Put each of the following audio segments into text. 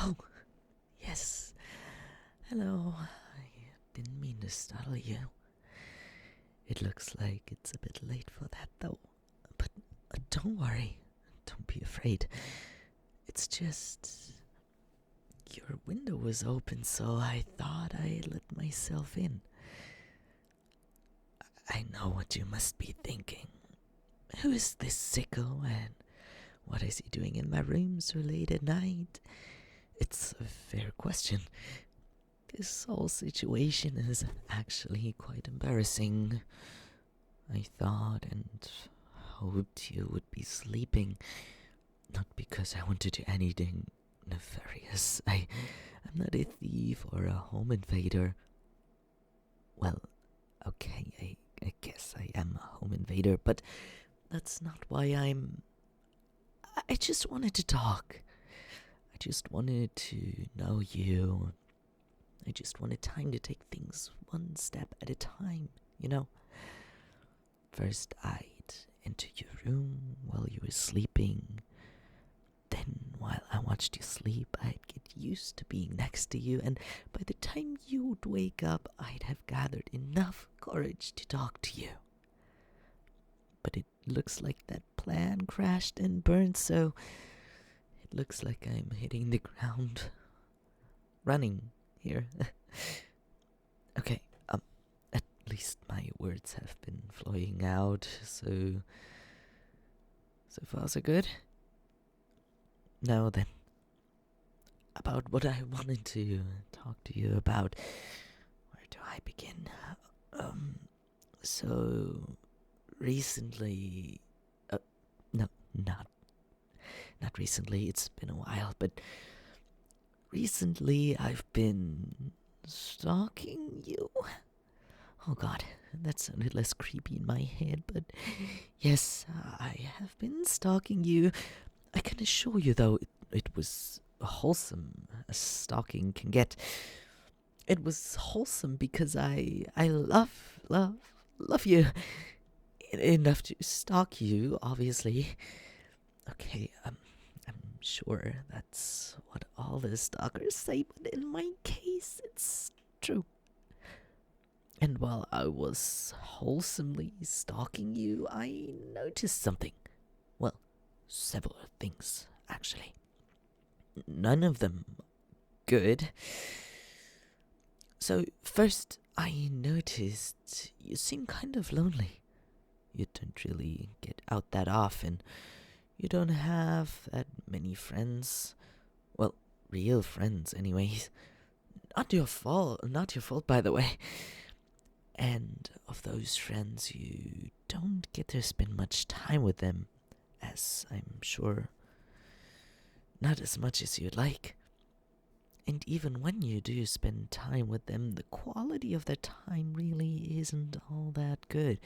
Oh, yes. Hello. I didn't mean to startle you. It looks like it's a bit late for that, though. But don't worry. Don't be afraid. It's just... Your window was open, so I thought I'd let myself in. I know what you must be thinking. Who is this sicko, and what is he doing in my room so late at night? It's a fair question. This whole situation is actually quite embarrassing. I thought and hoped you would be sleeping, not because I want to do anything nefarious. I'm not a thief or a home invader. Well, okay, I guess I am a home invader, but that's not why I just wanted to talk. I just wanted to know you. I just wanted time to take things one step at a time, you know? First, I'd enter your room while you were sleeping. Then, while I watched you sleep, I'd get used to being next to you, and by the time you'd wake up, I'd have gathered enough courage to talk to you. But it looks like that plan crashed and burned, so it looks like I'm hitting the ground running here. Okay, at least my words have been flowing out, so far so good. Now then, about what I wanted to talk to you about. Where do I begin? So recently, no, not recently. It's been a while, but recently I've been stalking you. Oh God, that sounded less creepy in my head, but yes, I have been stalking you. I can assure you, though, it was wholesome as stalking can get. It was wholesome because I love you enough to stalk you, obviously. Okay, I'm sure that's what all the stalkers say, but in my case, it's true. And while I was wholesomely stalking you, I noticed something. Well, several things, actually. None of them good. So, first, I noticed you seem kind of lonely. You don't really get out that often. You don't have that many friends. Well, real friends, anyways. Not your fault, by the way. And of those friends, you don't get to spend much time with them, as I'm sure not as much as you'd like. And even when you do spend time with them, the quality of that time really isn't all that good.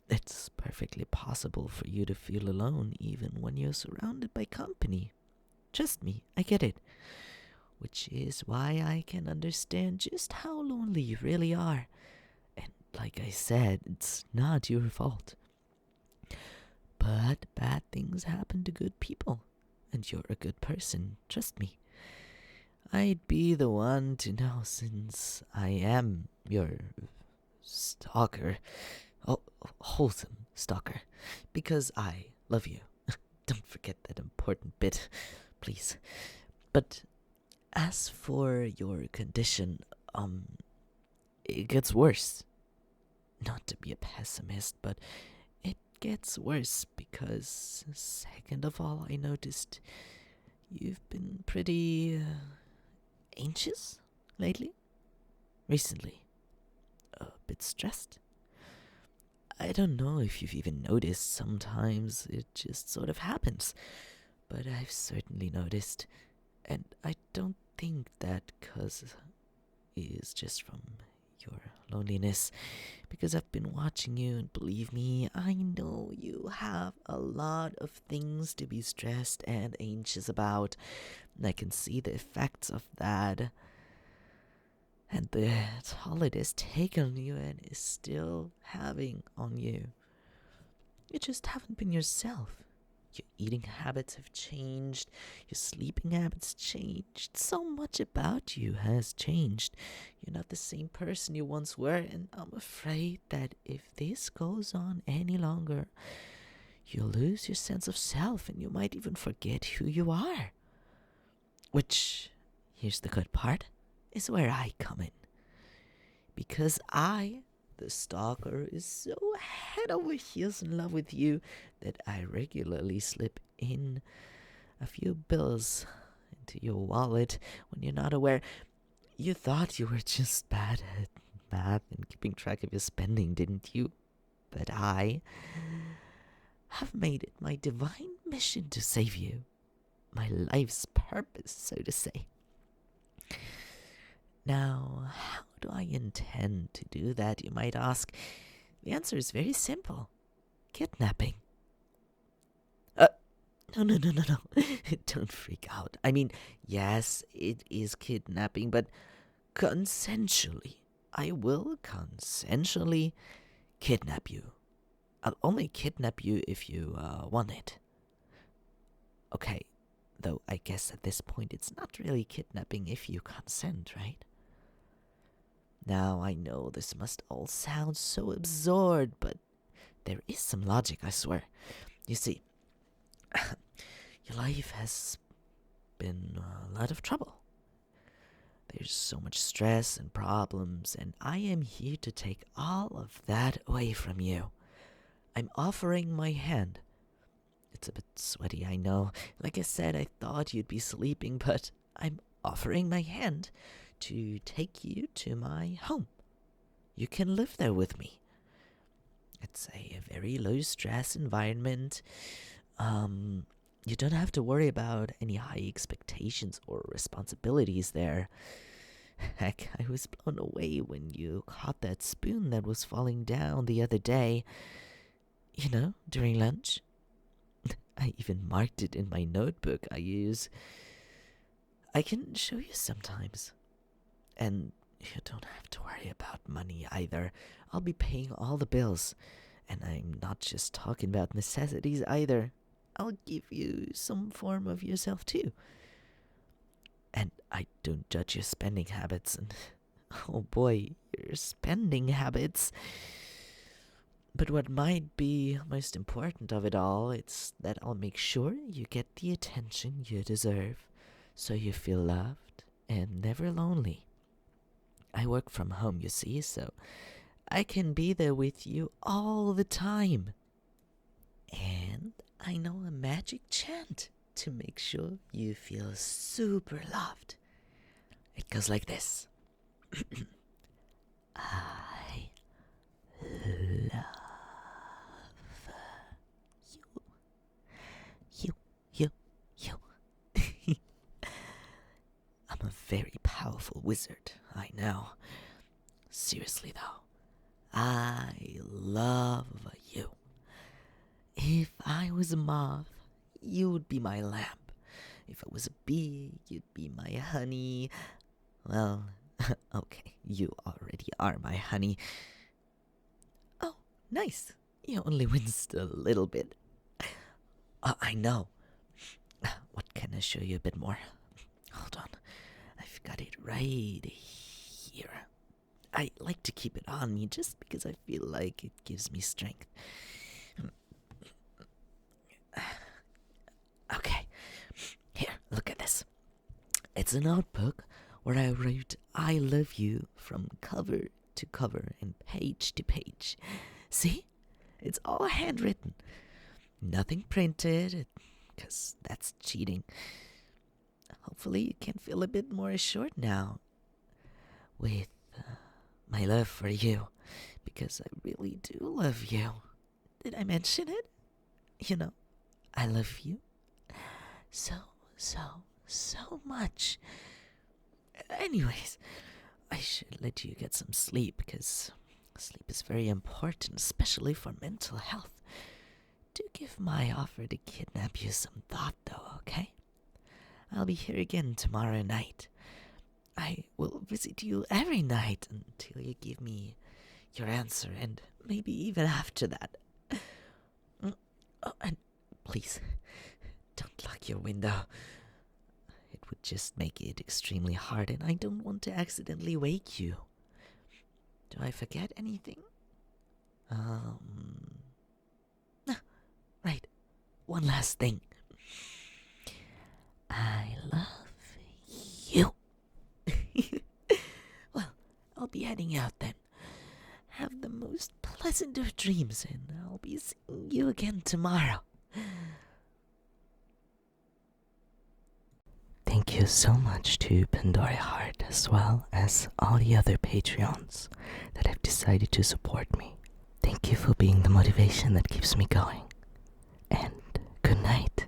It's perfectly possible for you to feel alone even when you're surrounded by company. Trust me, I get it. Which is why I can understand just how lonely you really are. And like I said, it's not your fault. But bad things happen to good people. And you're a good person, trust me. I'd be the one to know since I am your stalker. Oh, wholesome stalker. Because I love you. Don't forget that important bit, please. But as for your condition, it gets worse. Not to be a pessimist, but it gets worse because, second of all, I noticed you've been pretty anxious lately? Recently? A bit stressed? I don't know if you've even noticed. Sometimes it just sort of happens. But I've certainly noticed. And I don't think that cause is just from your loneliness. Because I've been watching you, and believe me, I know you have a lot of things to be stressed and anxious about. And I can see the effects of that. And the toll it has taken on you and is still having on you. You just haven't been yourself. Your eating habits have changed. Your sleeping habits changed. So much about you has changed. You're not the same person you once were, and I'm afraid that if this goes on any longer, you'll lose your sense of self and you might even forget who you are. Which, here's the good part, is where I come in. Because I, the stalker, is so head over heels in love with you that I regularly slip in a few bills into your wallet when you're not aware. You thought you were just bad at math and keeping track of your spending, didn't you? But I have made it my divine mission to save you. My life's purpose, so to say. Now, how do I intend to do that, you might ask? The answer is very simple. Kidnapping. No. Don't freak out. I mean, yes, it is kidnapping, but consensually. I will consensually kidnap you. I'll only kidnap you if you want it. Okay, though I guess at this point it's not really kidnapping if you consent, right? Now, I know this must all sound so absurd, but there is some logic, I swear. You see, your life has been a lot of trouble. There's so much stress and problems, and I am here to take all of that away from you. I'm offering my hand. It's a bit sweaty, I know. Like I said, I thought you'd be sleeping, but I'm offering my hand to take you to my home. You can live there with me. It's a very low-stress environment. You don't have to worry about any high expectations or responsibilities there. Heck, I was blown away when you caught that spoon that was falling down the other day. You know, during lunch. I even marked it in my notebook I use. I can show you sometimes. And you don't have to worry about money either. I'll be paying all the bills. And I'm not just talking about necessities either. I'll give you some form of yourself too. And I don't judge your spending habits. And oh boy, your spending habits. But what might be most important of it all, it's that I'll make sure you get the attention you deserve, so you feel loved and never lonely. I work from home, you see, so I can be there with you all the time. And I know a magic chant to make sure you feel super loved. It goes like this. I love you. I'm a very powerful wizard, I know. Seriously though, I love you. If I was a moth, you would be my lamp. If I was a bee, you'd be my honey. Well, okay, you already are my honey. Oh, nice. You only winced a little bit. I know. What can I show you a bit more? Hold on. I've got it right here. I like to keep it on me just because I feel like it gives me strength. Okay. Here, look at this. It's a notebook where I wrote I love you from cover to cover and page to page. See? It's all handwritten. Nothing printed, because that's cheating. Hopefully you can feel a bit more assured now with my love for you, because I really do love you. Did I mention it? You know, I love you so much. Anyways, I should let you get some sleep, because sleep is very important, especially for mental health. Do give my offer to kidnap you some thought, though, okay? I'll be here again tomorrow night. I will visit you every night until you give me your answer, and maybe even after that. Oh, and please, unlock your window. It would just make it extremely hard, and I don't want to accidentally wake you. Do I forget anything? Right. One last thing. I love you. Well, I'll be heading out then. Have the most pleasant of dreams, and I'll be seeing you again tomorrow. Thank you so much to Pandora Heart, as well as all the other Patreons that have decided to support me. Thank you for being the motivation that keeps me going. And good night.